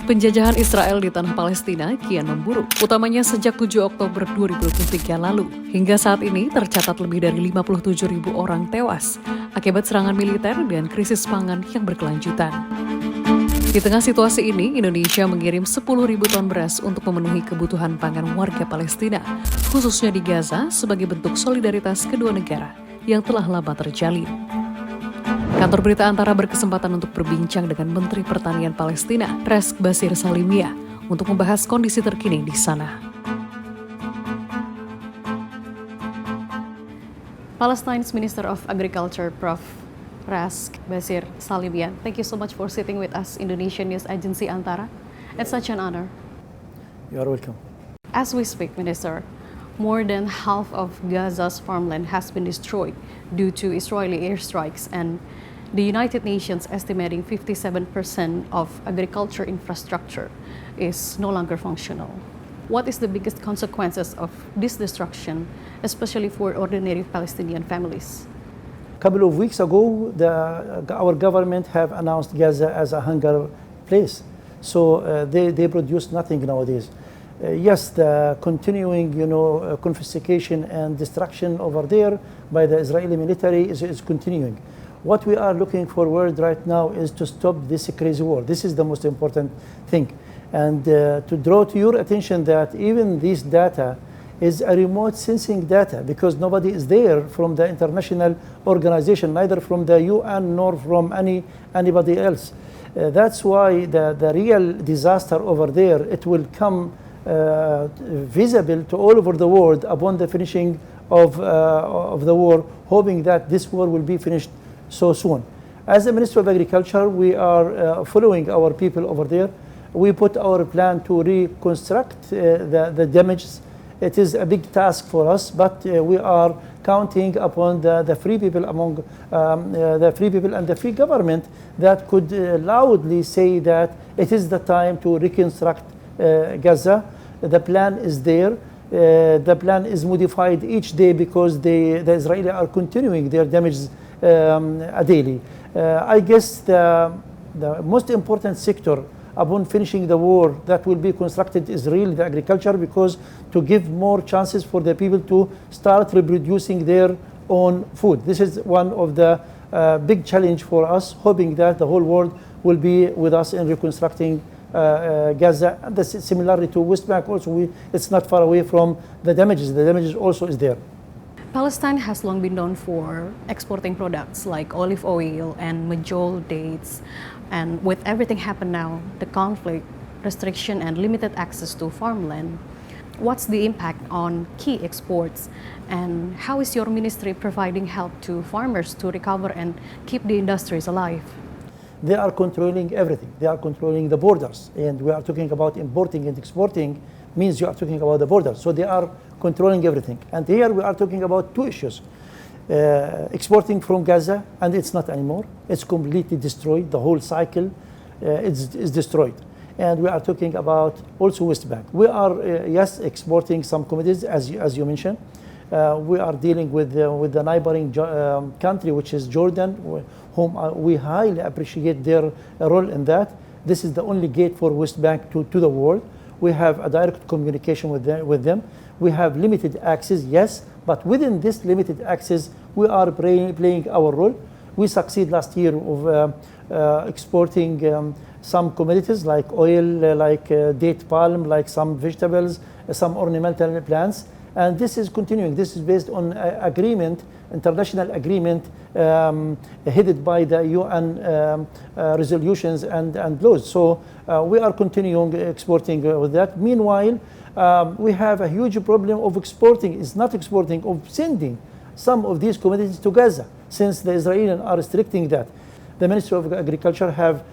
Penjajahan Israel di tanah Palestina kian memburuk, utamanya sejak 7 Oktober 2023 lalu. Hingga saat ini tercatat lebih dari 57.000 orang tewas akibat serangan militer dan krisis pangan yang berkelanjutan. Di tengah situasi ini, Indonesia mengirim 10.000 ton beras untuk memenuhi kebutuhan pangan warga Palestina, khususnya di Gaza sebagai bentuk solidaritas kedua negara yang telah lama terjalin. Kantor Berita Antara berkesempatan untuk berbincang dengan Menteri Pertanian Palestina, Resk Basir Salimia, untuk membahas kondisi terkini di sana. Palestine's Minister of Agriculture, Prof. Resk Basir Salimia, thank you so much for sitting with us, Indonesian News Agency Antara. It's such an honor. You are welcome. As we speak, Minister, more than half of Gaza's farmland has been destroyed due to Israeli airstrikes, and the United Nations estimating 57% of agriculture infrastructure is no longer functional. What is the biggest consequences of this destruction, especially for ordinary Palestinian families? A couple of weeks ago, our government have announced Gaza as a hunger place. So they produce nothing nowadays. Yes, the continuing, confiscation and destruction over there by the Israeli military is continuing. What we are looking forward right now is to stop this crazy war. This is the most important thing. And to draw to your attention that even this data is a remote sensing data, because nobody is there from the international organization, neither from the UN nor from anybody else. That's why the real disaster over there, it will come visible to all over the world upon the finishing of the war, hoping that this war will be finished so soon. As the Minister of Agriculture, we are following our people over there. We put our plan to reconstruct the damages. It is a big task for us, but we are counting upon the free people among the free people and the free government that could loudly say that it is the time to reconstruct Gaza. The plan is there. The plan is modified each day because the Israelis are continuing their damages daily. I guess the most important sector upon finishing the war that will be constructed is really the agriculture, because to give more chances for the people to start reproducing their own food. This is one of the big challenge for us, hoping that the whole world will be with us in reconstructing Gaza. And similarly to West Bank also, it's not far away from the damages. The damages also is there. Palestine has long been known for exporting products like olive oil and majol dates. And with everything happened now, the conflict, restriction, and limited access to farmland, what's the impact on key exports? And how is your ministry providing help to farmers to recover and keep the industries alive? They are controlling everything. They are controlling the borders. And we are talking about importing and exporting means you are talking about the borders. So they are controlling everything. And here we are talking about two issues. Exporting from Gaza, and it's not anymore. It's completely destroyed. The whole cycle is destroyed. And we are talking about also West Bank. We are, yes, exporting some commodities, as you mentioned. We are dealing with the neighboring country, which is Jordan, whom we highly appreciate their role in that. This is the only gate for West Bank to the world. We have a direct communication with them. We have limited access, yes, but within this limited access, we are playing our role. We succeed last year of exporting some commodities like oil, like date palm, like some vegetables, some ornamental plants. And this is continuing. This is based on agreement, international agreement headed by the UN resolutions and laws. So we are continuing exporting with that. Meanwhile, we have a huge problem of exporting. It's not exporting, of sending some of these commodities to Gaza, since the Israelis are restricting that. The Ministry of Agriculture have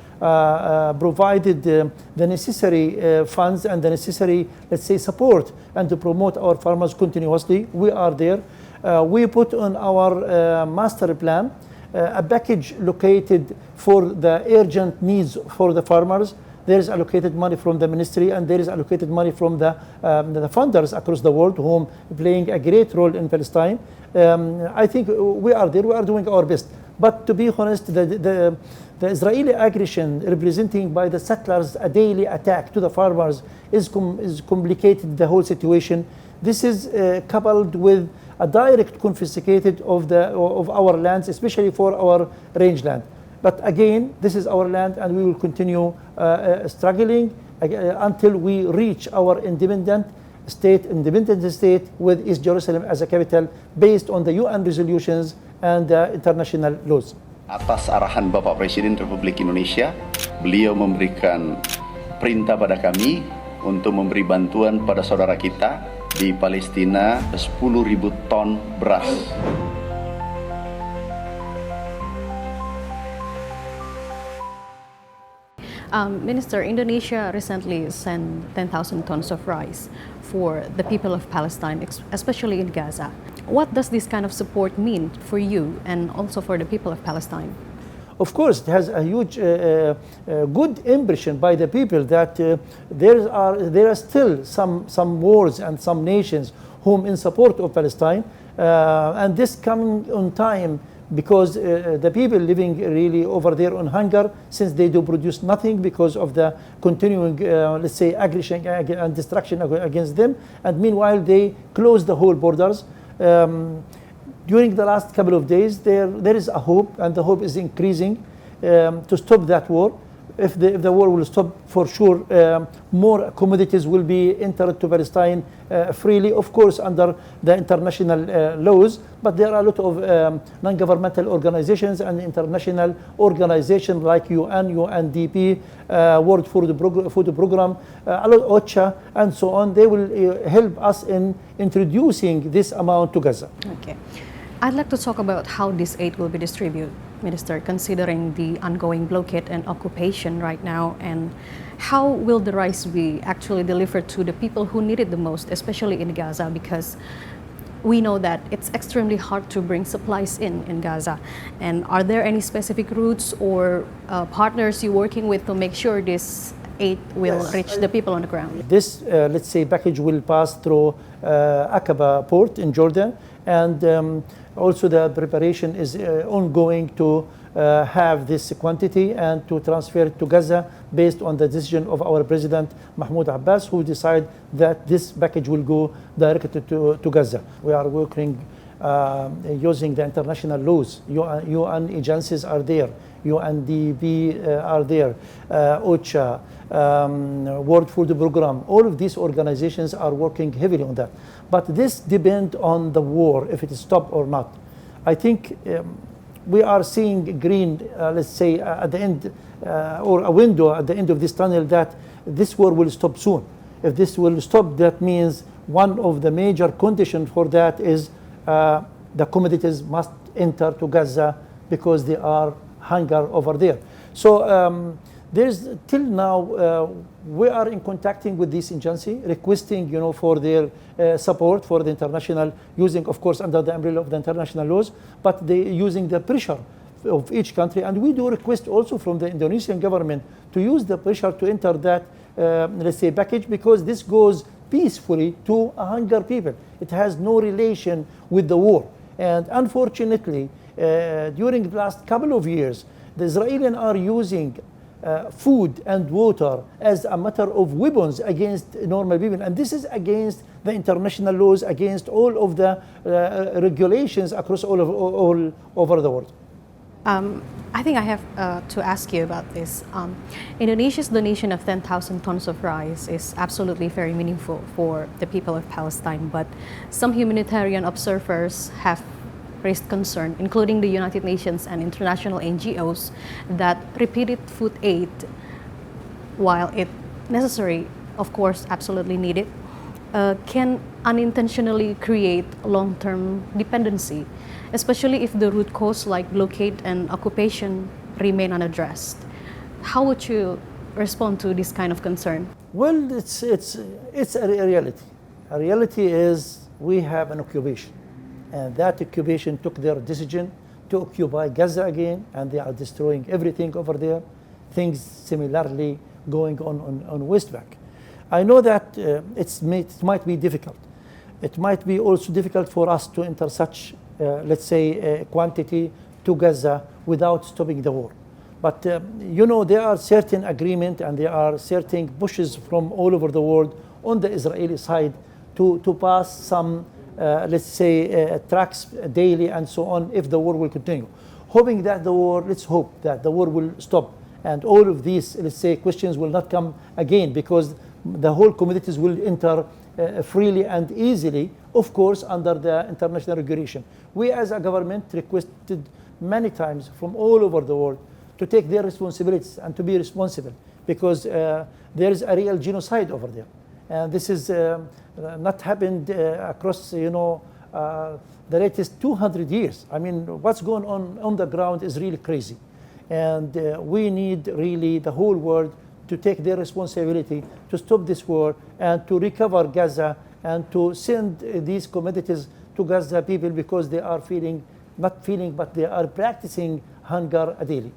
provided the necessary funds and the necessary, let's say, support, and to promote our farmers continuously. We are there. We put on our master plan a package located for the urgent needs for the farmers. There is allocated money from the ministry, and there is allocated money from the funders across the world, whom playing a great role in Palestine. I think we are there. We are doing our best. But to be honest, the Israeli aggression representing by the settlers a daily attack to the farmers is complicated the whole situation. This is coupled with a direct confiscated of our lands, especially for our rangeland. But again, this is our land, and we will continue struggling until we reach our independent state with East Jerusalem as a capital based on the UN resolutions and international laws. Atas arahan Bapak Presiden Republik Indonesia, beliau memberikan perintah pada kami untuk memberi bantuan pada saudara kita di Palestina 10.000 ton beras. Minister, Indonesia recently sent 10,000 tons of rice for the people of Palestine, especially in Gaza. What does this kind of support mean for you and also for the people of Palestine? Of course, it has a huge, good impression by the people that there are still some wars and some nations whom in support of Palestine, and this coming on time because the people living really over there on hunger, since they do produce nothing because of the continuing, let's say, aggression and destruction against them, and meanwhile they close the whole borders. During the last couple of days, there is a hope, and the hope is increasing to stop that war. If the war will stop, for sure, more commodities will be entered to Palestine freely, of course, under the international laws. But there are a lot of non-governmental organizations and international organizations like UN, UNDP, World Food Program, OCHA, and so on. They will help us in introducing this amount to Gaza. Okay. I'd like to talk about how this aid will be distributed, Minister, considering the ongoing blockade and occupation right now, and how will the rice be actually delivered to the people who need it the most, especially in Gaza, because we know that it's extremely hard to bring supplies in Gaza. And are there any specific routes or partners you're working with to make sure this aid will reach the people on the ground? This, let's say, package will pass through Aqaba port in Jordan, and also the preparation is ongoing to have this quantity and to transfer it to Gaza based on the decision of our President Mahmoud Abbas, who decided that this package will go directly to Gaza. We are working using the international laws. UN agencies are there, UNDP are there, OCHA, World Food Program. All of these organizations are working heavily on that. But this depends on the war, if it is stopped or not. I think we are seeing green, let's say, at the end, or a window at the end of this tunnel that this war will stop soon. If this will stop, that means one of the major conditions for that is the commodities must enter to Gaza because they are hunger over there. So there's till now we are in contacting with this agency, requesting for their support for the international, using of course under the umbrella of the international laws, but they using the pressure of each country, and we do request also from the Indonesian government to use the pressure to enter that let's say package, because this goes peacefully to a hunger people. It has no relation with the war, and unfortunately during the last couple of years the Israelis are using food and water as a matter of weapons against normal people, and this is against the international laws, against all of the regulations across all over the world. I think I have to ask you about this. Indonesia's donation of 10,000 tons of rice is absolutely very meaningful for the people of Palestine, but some humanitarian observers have raised concern, including the United Nations and international NGOs, that repeated food aid, while it necessary, of course, absolutely needed, can unintentionally create long-term dependency, especially if the root cause like blockade and occupation remain unaddressed. How would you respond to this kind of concern? Well, it's a reality. A reality is we have an occupation, and that occupation took their decision to occupy Gaza again, and they are destroying everything over there. Things similarly going on West Bank. I know that it might be difficult. It might be also difficult for us to enter such, let's say, quantity to Gaza without stopping the war. But you know, there are certain agreements and there are certain pushes from all over the world on the Israeli side to pass some, let's say, trucks daily and so on if the war will continue. Hoping that the war, let's hope that the war will stop and all of these, let's say, questions will not come again, because the whole commodities will enter freely and easily, of course, under the international regulation. We as a government requested many times from all over the world to take their responsibilities and to be responsible, because there is a real genocide over there. And this is not happened across, you know, the latest 200 years. I mean, what's going on the ground is really crazy. And we need really the whole world to take their responsibility to stop this war and to recover Gaza and to send these commodities to Gaza people, because they are not feeling, but they are practicing hunger daily.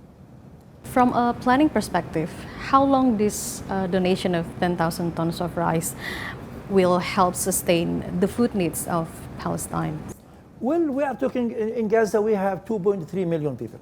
From a planning perspective, how long this donation of 10,000 tons of rice will help sustain the food needs of Palestine? Well, we are talking in Gaza, we have 2.3 million people.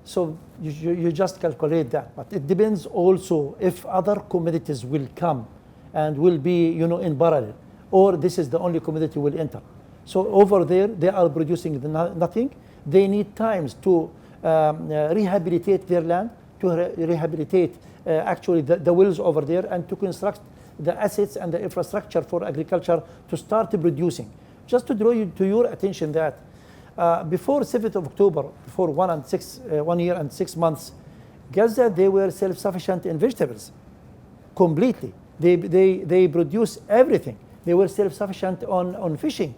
So you just calculate that. But it depends also if other commodities will come and will be, you know, in parallel, or this is the only commodity will enter. So over there, they are producing nothing. They need times to rehabilitate their land, to rehabilitate actually the wells over there, and to construct the assets and the infrastructure for agriculture to start producing. Just to draw to your attention that before 7th of October, for 1 year and 6 months, Gaza, they were self-sufficient in vegetables, completely. They produce everything. They were self-sufficient on fishing.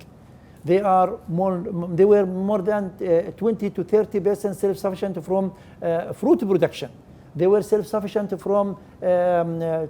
They were more than 20 to 30% self-sufficient from fruit production. They were self-sufficient from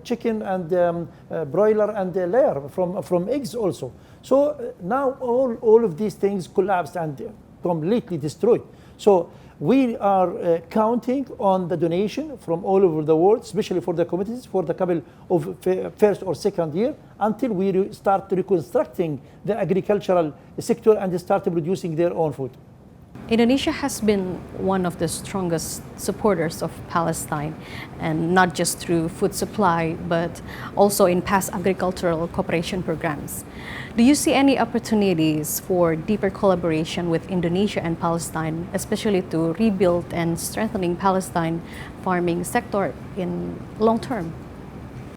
chicken and broiler and layer, from eggs also. So now all of these things collapsed and completely destroyed. So we are counting on the donation from all over the world, especially for the communities, for the couple of first or second year, until we start reconstructing the agricultural sector and start producing their own food. Indonesia has been one of the strongest supporters of Palestine, and not just through food supply, but also in past agricultural cooperation programs. Do you see any opportunities for deeper collaboration with Indonesia and Palestine, especially to rebuild and strengthening Palestine farming sector in long term?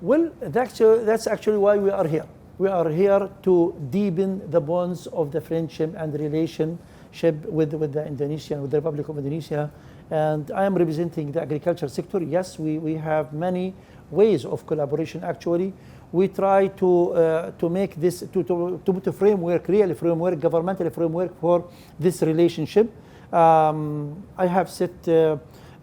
Well, that's actually why we are here. We are here to deepen the bonds of the friendship and relationship with the Indonesian, with the Republic of Indonesia. And I am representing the agriculture sector. Yes, we have many ways of collaboration actually. We try to make this, to put a framework, really framework, governmental framework for this relationship. I have set,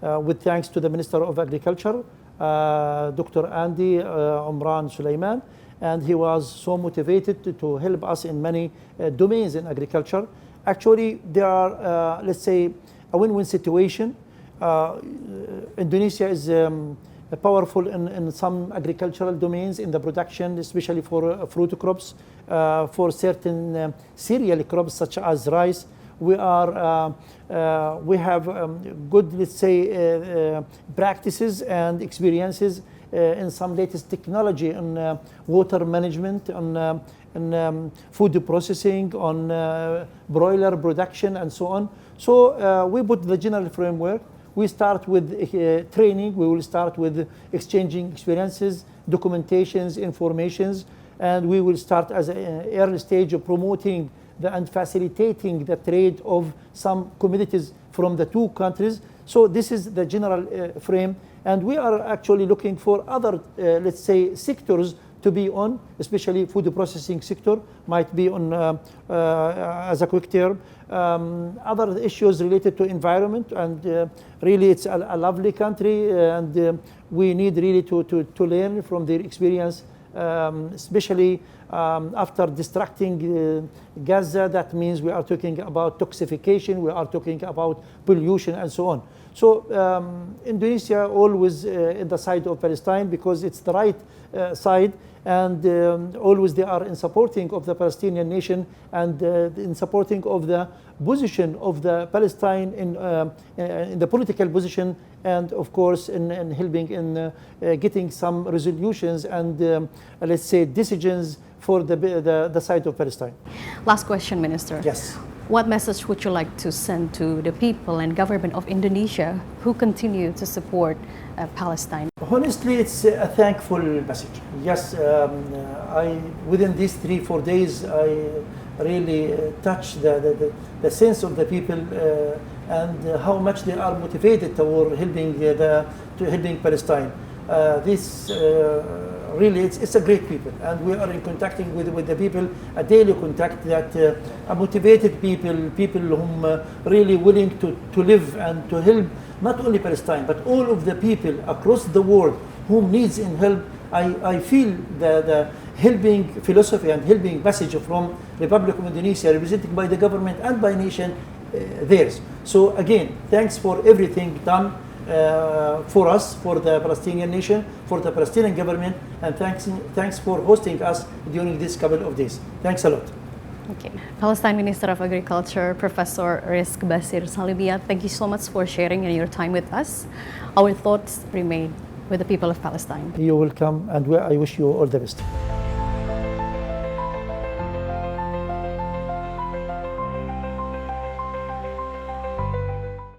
with thanks to the Minister of Agriculture, Dr. Andy Omran Sulaiman, and he was so motivated to help us in many domains in agriculture. Actually, there are, let's say, a win-win situation. Indonesia is powerful in some agricultural domains in the production, especially for fruit crops, for certain cereal crops such as rice. We have good, let's say, practices and experiences in some latest technology on water management, on food processing, on broiler production, and so on. So we put the general framework. We start with training. We will start with exchanging experiences, documentations, informations, and we will start as an early stage of promoting and facilitating the trade of some commodities from the two countries. So this is the general frame, and we are actually looking for other, let's say, sectors to be on, especially food processing sector might be on as a quick term. Other issues related to environment, and really it's a lovely country, and we need really to learn from their experience, especially after destructing Gaza. That means we are talking about toxification, we are talking about pollution, and so on. So Indonesia always in the side of Palestine because it's the right side, and always they are in supporting of the Palestinian nation and in supporting of the position of the Palestine in the political position, and of course in helping in getting some resolutions and let's say decisions for the side of Palestine. Last question, Minister. Yes. What message would you like to send to the people and government of Indonesia who continue to support Palestine? Honestly, it's a thankful message. Yes, within these 3-4 days, I really touched the sense of the people and how much they are motivated toward helping helping Palestine. This really, it's a great people, and we are in contacting with the people, a daily contact that are motivated people whom really willing to live and to help not only Palestine but all of the people across the world whom needs in help. I feel the helping philosophy and helping message from Republic of Indonesia, represented by the government and by nation, theirs. So again, thanks for everything done for us, for the Palestinian nation, for the Palestinian government, and thanks for hosting us during this couple of days. Thanks a lot. Okay. Palestine Minister of Agriculture, Professor Rizk Basir Salibia, thank you so much for sharing your time with us. Our thoughts remain with the people of Palestine. You're welcome, and I wish you all the best.